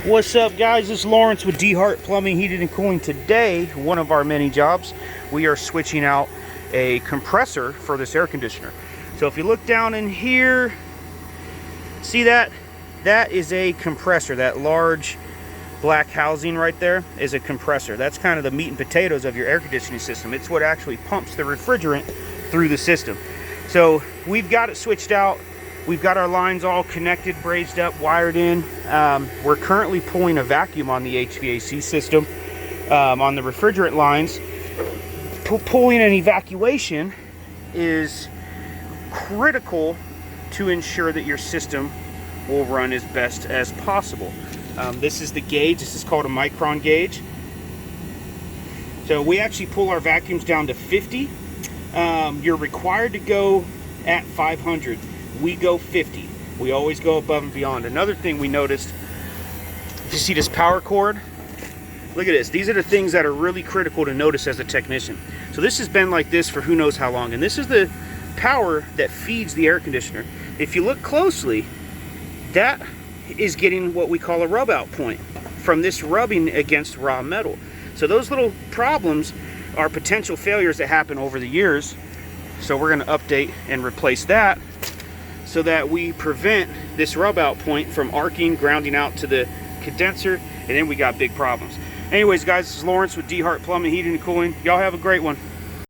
What's up, guys? This is Lawrence with D-Hart Plumbing, Heating and Cooling. Today, one of our many jobs, we are switching out a compressor for this air conditioner. So if you look down in here, see that? That is a compressor. That large black housing right there is a compressor. That's kind of the meat and potatoes of your air conditioning system. It's what actually pumps the refrigerant through the system. So we've got it switched out. We've got our lines all connected, brazed up, wired in. We're currently pulling a vacuum on the HVAC system on the refrigerant lines. Pulling an evacuation is critical to ensure that your system will run as best as possible. This is the gauge. This is called a micron gauge. So we actually pull our vacuums down to 50. You're required to go at 500. We go 50. We always go above and beyond. Another thing we noticed, if you see this power cord, look at this. These are the things that are really critical to notice as a technician. So this has been like this for who knows how long, and this is the power that feeds the air conditioner. If you look closely, that is getting what we call a rub out point from this rubbing against raw metal. So those little problems are potential failures that happen over the years. So we're going to update and replace that so that we prevent this rub out point from arcing, grounding out to the condenser, and then we got big problems. Anyways, guys, this is Lawrence with D-Hart Plumbing, Heating and Cooling. Y'all have a great one.